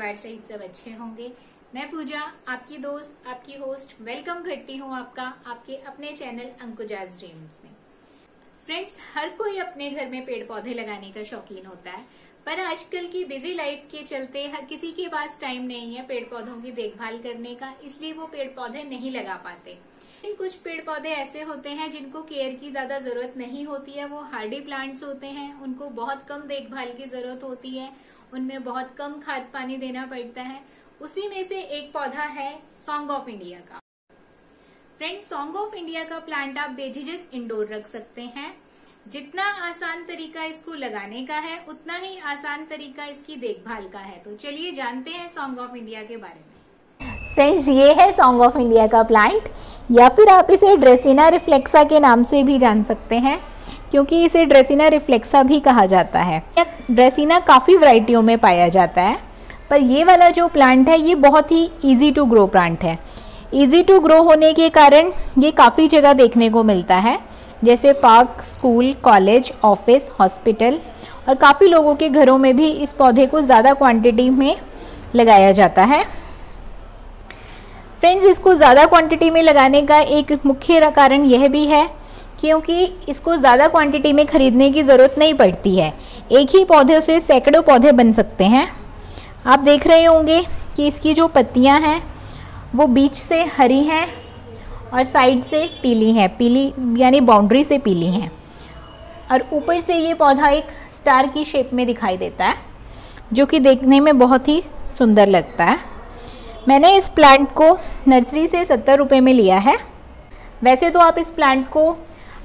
परिवार सहित सब अच्छे होंगे। मैं पूजा, आपकी दोस्त, आपकी होस्ट, वेलकम करती हूँ आपका आपके अपने चैनल अंकुजाज ड्रीम्स में। फ्रेंड्स, हर कोई अपने घर में पेड़ पौधे लगाने का शौकीन होता है, पर आजकल की बिजी लाइफ के चलते हर किसी के पास टाइम नहीं है पेड़ पौधों की देखभाल करने का, इसलिए वो पेड़ पौधे नहीं लगा पाते। लेकिन कुछ पेड़ पौधे ऐसे होते हैं जिनको केयर की ज्यादा जरूरत नहीं होती है, वो हार्डी प्लांट्स होते हैं, उनको बहुत कम देखभाल की जरूरत होती है, उनमें बहुत कम खाद पानी देना पड़ता है। उसी में से एक पौधा है सॉन्ग ऑफ इंडिया का। फ्रेंड्स, सॉन्ग ऑफ इंडिया का प्लांट आप बेझिझक इंडोर रख सकते हैं। जितना आसान तरीका इसको लगाने का है, उतना ही आसान तरीका इसकी देखभाल का है। तो चलिए जानते हैं सॉन्ग ऑफ इंडिया के बारे में। फ्रेंड्स, ये है सॉन्ग ऑफ इंडिया का प्लांट, या फिर आप इसे ड्रेसिना रिफ्लेक्सा के नाम से भी जान सकते हैं, क्योंकि इसे ड्रेसिना रिफ्लेक्सा भी कहा जाता है। ड्रेसिना काफ़ी वैरायटियों में पाया जाता है, पर ये वाला जो प्लांट है ये बहुत ही इजी टू ग्रो प्लांट है। इजी टू ग्रो होने के कारण ये काफ़ी जगह देखने को मिलता है, जैसे park, school, college, office, hospital, और काफ़ी लोगों के घरों में भी इस पौधे को ज़्यादा क्वांटिटी में लगाया जाता है। फ्रेंड्स, इसको ज़्यादा क्वांटिटी में लगाने का एक मुख्य कारण यह भी है क्योंकि इसको ज़्यादा क्वांटिटी में खरीदने की ज़रूरत नहीं पड़ती है। एक ही पौधे से सैकड़ों पौधे बन सकते हैं। आप देख रहे होंगे कि इसकी जो पत्तियां हैं वो बीच से हरी हैं और साइड से पीली हैं, पीली यानी बाउंड्री से पीली हैं, और ऊपर से ये पौधा एक स्टार की शेप में दिखाई देता है, जो कि देखने में बहुत ही सुंदर लगता है। मैंने इस प्लांट को नर्सरी से 70 रुपये में लिया है। वैसे तो आप इस प्लांट को,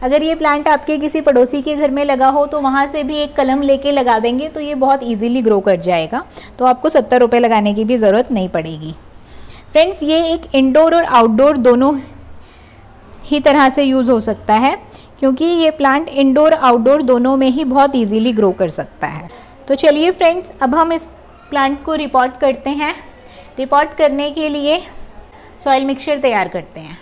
अगर ये प्लांट आपके किसी पड़ोसी के घर में लगा हो तो वहाँ से भी एक कलम लेके लगा देंगे तो ये बहुत इजीली ग्रो कर जाएगा, तो आपको 70 रुपये लगाने की भी ज़रूरत नहीं पड़ेगी। फ्रेंड्स, ये एक इंडोर और आउटडोर दोनों ही तरह से यूज़ हो सकता है, क्योंकि ये प्लांट इंडोर आउटडोर दोनों में ही बहुत ईजीली ग्रो कर सकता है। तो चलिए फ्रेंड्स, अब हम इस प्लांट को रिपोर्ट करते हैं। रिपोर्ट करने के लिए सॉइल मिक्सचर तैयार करते हैं।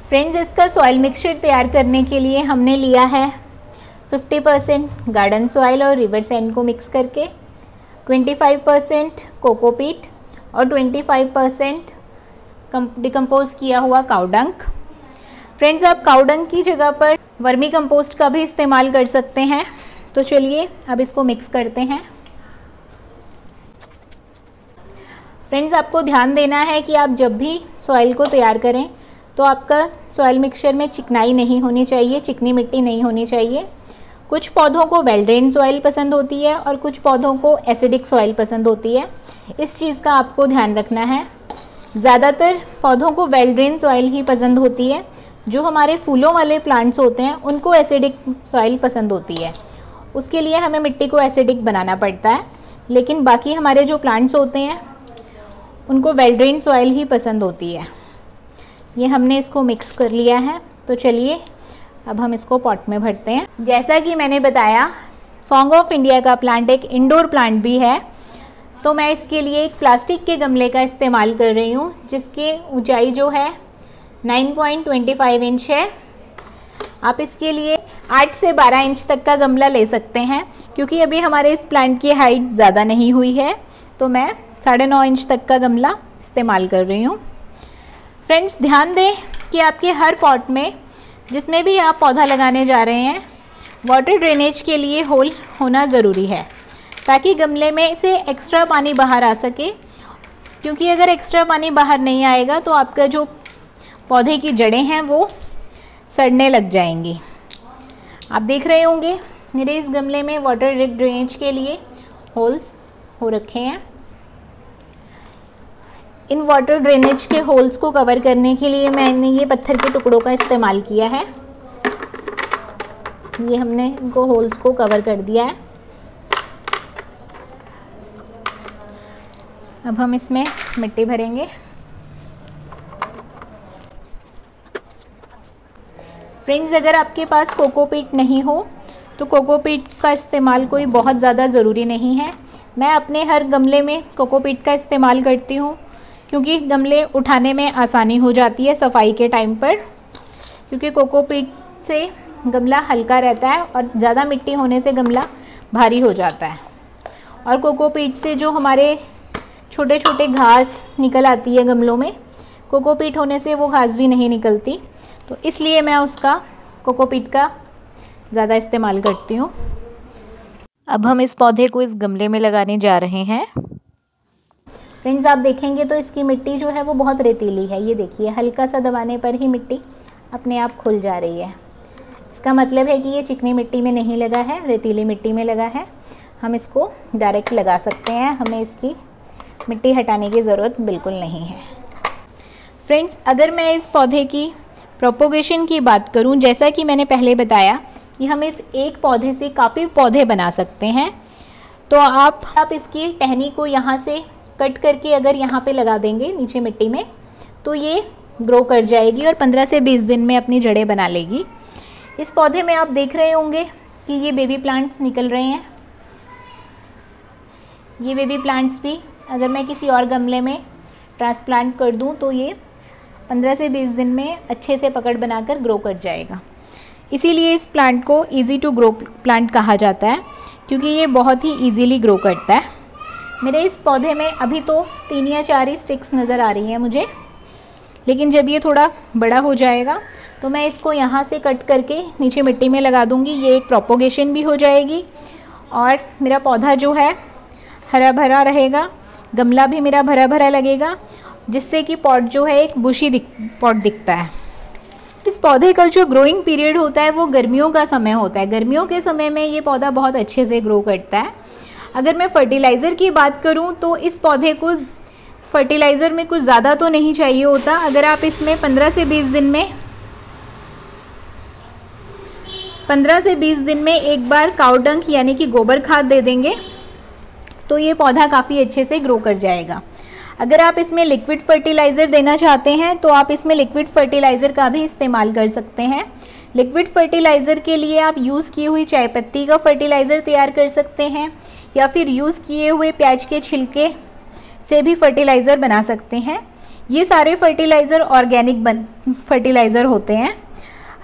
फ्रेंड्स, इसका सॉइल मिक्सचर तैयार करने के लिए हमने लिया है 50% गार्डन सॉइल और रिवर सैंड को मिक्स करके, 25% कोकोपीट और 25% डिकम्पोज किया हुआ काउडंग। फ्रेंड्स, आप काउडंग की जगह पर वर्मी कंपोस्ट का भी इस्तेमाल कर सकते हैं। तो चलिए अब इसको मिक्स करते हैं। फ्रेंड्स, आपको ड्यान देना है कि आप जब भी सॉइल को तैयार करें तो आपका सॉइल मिक्सचर में चिकनाई नहीं होनी चाहिए, चिकनी मिट्टी नहीं होनी चाहिए। कुछ पौधों को वेल ड्रेन सॉइल पसंद होती है और कुछ पौधों को एसिडिक सॉइल पसंद होती है। इस चीज़ का आपको ध्यान रखना है। ज़्यादातर पौधों को वेल ड्रेन सॉइल ही पसंद होती है। जो हमारे फूलों वाले प्लांट्स होते हैं उनको एसिडिक सॉइल पसंद होती है, उसके लिए हमें मिट्टी को एसिडिक बनाना पड़ता है। लेकिन बाकी हमारे जो प्लांट्स होते हैं उनको वेल ड्रेन सॉइल ही पसंद होती है। ये हमने इसको मिक्स कर लिया है। तो चलिए अब हम इसको पॉट में भरते हैं। जैसा कि मैंने बताया, सॉन्ग ऑफ इंडिया का प्लांट एक इंडोर प्लांट भी है, तो मैं इसके लिए एक प्लास्टिक के गमले का इस्तेमाल कर रही हूँ, जिसकी ऊंचाई जो है 9.25 इंच है। आप इसके लिए 8 से 12 इंच तक का गमला ले सकते हैं, क्योंकि अभी हमारे इस प्लांट की हाइट ज़्यादा नहीं हुई है, तो मैं 9.5 इंच तक का गमला इस्तेमाल कर रही हूँ। फ्रेंड्स, ध्यान दें कि आपके हर पॉट में, जिसमें भी आप पौधा लगाने जा रहे हैं, वाटर ड्रेनेज के लिए होल होना ज़रूरी है, ताकि गमले में से एक्स्ट्रा पानी बाहर आ सके। क्योंकि अगर एक्स्ट्रा पानी बाहर नहीं आएगा तो आपका जो पौधे की जड़ें हैं वो सड़ने लग जाएंगी। आप देख रहे होंगे मेरे इस गमले में वाटर ड्रेनेज के लिए होल्स हो रखे हैं। इन वाटर ड्रेनेज के होल्स को कवर करने के लिए मैंने ये पत्थर के टुकड़ों का इस्तेमाल किया है। ये हमने इनको होल्स को कवर कर दिया है। अब हम इसमें मिट्टी भरेंगे। फ्रेंड्स, अगर आपके पास कोकोपीट नहीं हो तो कोकोपीट का इस्तेमाल कोई बहुत ज़्यादा ज़रूरी नहीं है। मैं अपने हर गमले में कोकोपीट का इस्तेमाल करती हूँ, क्योंकि गमले उठाने में आसानी हो जाती है सफाई के टाइम पर, क्योंकि कोकोपीट से गमला हल्का रहता है और ज़्यादा मिट्टी होने से गमला भारी हो जाता है। और कोकोपीट से जो हमारे छोटे छोटे घास निकल आती है गमलों में, कोकोपीट होने से वो घास भी नहीं निकलती, तो इसलिए मैं उसका कोकोपीट का ज़्यादा इस्तेमाल करती हूँ। अब हम इस पौधे को इस गमले में लगाने जा रहे हैं। फ्रेंड्स, आप देखेंगे तो इसकी मिट्टी जो है वो बहुत रेतीली है। ये देखिए, हल्का सा दबाने पर ही मिट्टी अपने आप खुल जा रही है। इसका मतलब है कि ये चिकनी मिट्टी में नहीं लगा है, रेतीली मिट्टी में लगा है। हम इसको डायरेक्ट लगा सकते हैं, हमें इसकी मिट्टी हटाने की ज़रूरत बिल्कुल नहीं है। फ्रेंड्स, अगर मैं इस पौधे की प्रोपोगेशन की बात करूं, जैसा कि मैंने पहले बताया कि हम इस एक पौधे से काफ़ी पौधे बना सकते हैं, तो आप इसकी टहनी को यहाँ से कट करके अगर यहाँ पे लगा देंगे नीचे मिट्टी में, तो ये ग्रो कर जाएगी और 15 से 20 दिन में अपनी जड़ें बना लेगी। इस पौधे में आप देख रहे होंगे कि ये बेबी प्लांट्स निकल रहे हैं। ये बेबी प्लांट्स भी अगर मैं किसी और गमले में ट्रांसप्लांट कर दूं तो ये 15 से 20 दिन में अच्छे से पकड़ बनाकर ग्रो कर जाएगा। इसीलिए इस प्लांट को इजी टू ग्रो प्लांट कहा जाता है, क्योंकि ये बहुत ही इजीली ग्रो करता है। मेरे इस पौधे में अभी तो 3 या 4 ही स्टिक्स नज़र आ रही हैं मुझे, लेकिन जब ये थोड़ा बड़ा हो जाएगा तो मैं इसको यहाँ से कट करके नीचे मिट्टी में लगा दूँगी। ये एक प्रोपोगेशन भी हो जाएगी और मेरा पौधा जो है हरा भरा रहेगा, गमला भी मेरा भरा भरा लगेगा, जिससे कि पॉट जो है एक बुशी पॉट दिखता है। इस पौधे का जो ग्रोइंग पीरियड होता है वो गर्मियों का समय होता है। गर्मियों के समय में ये पौधा बहुत अच्छे से ग्रो करता है। अगर मैं फर्टिलाइज़र की बात करूं तो इस पौधे को फर्टिलाइज़र में कुछ ज़्यादा तो नहीं चाहिए होता। अगर आप इसमें 15 से 20 दिन में एक बार काऊ डंक यानी कि गोबर खाद दे देंगे तो ये पौधा काफ़ी अच्छे से ग्रो कर जाएगा। अगर आप इसमें लिक्विड फर्टिलाइज़र देना चाहते हैं तो आप इसमें लिक्विड फर्टिलाइज़र का भी इस्तेमाल कर सकते हैं। लिक्विड फर्टिलाइज़र के लिए आप यूज़ की हुई चाय पत्ती का फर्टिलाइज़र तैयार कर सकते हैं, या फिर यूज़ किए हुए प्याज के छिलके से भी फर्टिलाइज़र बना सकते हैं। ये सारे फर्टिलाइज़र ऑर्गेनिक फर्टिलाइज़र होते हैं।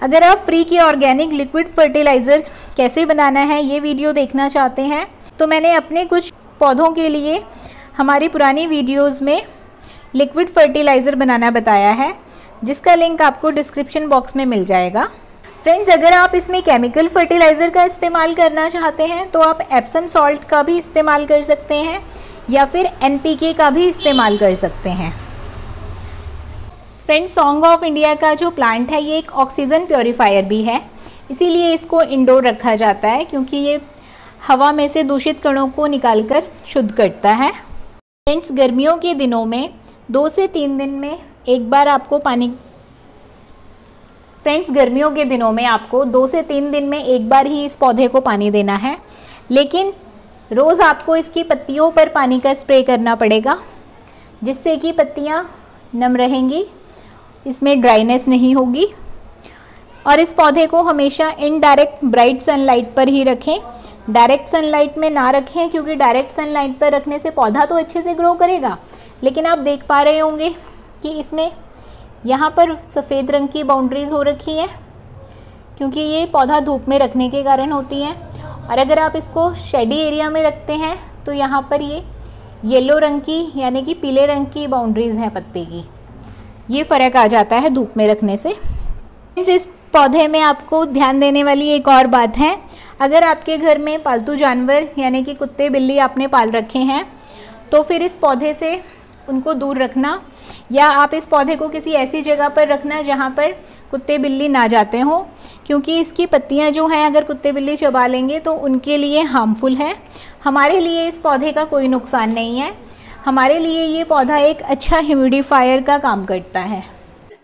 अगर आप फ्री की ऑर्गेनिक लिक्विड फर्टिलाइज़र कैसे बनाना है ये वीडियो देखना चाहते हैं तो मैंने अपने कुछ पौधों के लिए हमारी पुरानी वीडियोस में लिक्विड फर्टिलाइज़र बनाना बताया है, जिसका लिंक आपको डिस्क्रिप्शन बॉक्स में मिल जाएगा। फ्रेंड्स, अगर आप इसमें केमिकल फर्टिलाइज़र का इस्तेमाल करना चाहते हैं तो आप एप्सम सॉल्ट का भी इस्तेमाल कर सकते हैं या फिर NPK का भी इस्तेमाल कर सकते हैं। फ्रेंड्स, सॉन्ग ऑफ इंडिया का जो प्लांट है ये एक ऑक्सीजन प्योरीफायर भी है, इसीलिए इसको इंडोर रखा जाता है, क्योंकि ये हवा में से दूषित कणों को निकालकर शुद्ध करता है। फ्रेंड्स, गर्मियों के दिनों में 2 से 3 दिन में एक बार आपको पानी एक बार ही इस पौधे को पानी देना है, लेकिन रोज़ आपको इसकी पत्तियों पर पानी का स्प्रे करना पड़ेगा, जिससे कि पत्तियां नम रहेंगी, इसमें ड्राइनेस नहीं होगी। और इस पौधे को हमेशा इनडायरेक्ट ब्राइट सनलाइट पर ही रखें, डायरेक्ट सनलाइट में ना रखें, क्योंकि डायरेक्ट सनलाइट पर रखने से पौधा तो अच्छे से ग्रो करेगा, लेकिन आप देख पा रहे होंगे कि इसमें यहाँ पर सफ़ेद रंग की बाउंड्रीज हो रखी है, क्योंकि ये पौधा धूप में रखने के कारण होती हैं। और अगर आप इसको शेडी एरिया में रखते हैं तो यहाँ पर ये येलो रंग की यानी कि पीले रंग की बाउंड्रीज हैं पत्ते की, ये फ़र्क आ जाता है धूप में रखने से। इस पौधे में आपको ध्यान देने वाली एक और बात है, अगर आपके घर में पालतू जानवर यानी कि कुत्ते बिल्ली आपने पाल रखे हैं तो फिर इस पौधे से उनको दूर रखना, या आप इस पौधे को किसी ऐसी जगह पर रखना जहाँ पर कुत्ते बिल्ली ना जाते हों, क्योंकि इसकी पत्तियाँ जो हैं अगर कुत्ते बिल्ली चबा लेंगे तो उनके लिए हार्मफुल है। हमारे लिए इस पौधे का कोई नुकसान नहीं है, हमारे लिए ये पौधा एक अच्छा ह्यूमिडिफायर का काम करता है।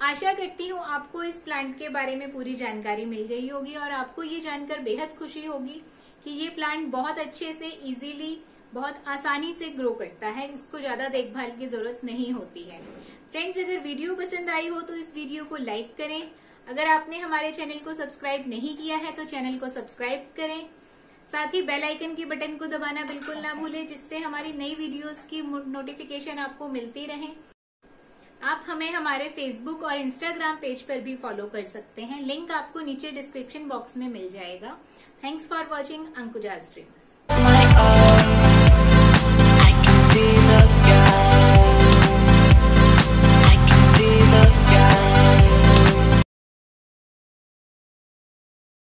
आशा करती हूँ आपको इस प्लांट के बारे में पूरी जानकारी मिल गई होगी और आपको ये जानकर बेहद खुशी होगी कि ये प्लांट बहुत अच्छे से इजीली बहुत आसानी से ग्रो करता है, इसको ज्यादा देखभाल की जरूरत नहीं होती है। फ्रेंड्स, अगर वीडियो पसंद आई हो तो इस वीडियो को लाइक करें। अगर आपने हमारे चैनल को सब्सक्राइब नहीं किया है तो चैनल को सब्सक्राइब करें, साथ ही बेल आइकन के बटन को दबाना बिल्कुल ना भूलें, जिससे हमारी नई वीडियोस की नोटिफिकेशन आपको मिलती रहे। आप हमें हमारे फेसबुक और इंस्टाग्राम पेज पर भी फॉलो कर सकते हैं। लिंक आपको नीचे डिस्क्रिप्शन बॉक्स में मिल जाएगा। Thanks for watching Ankuja's dream. I can see the sky.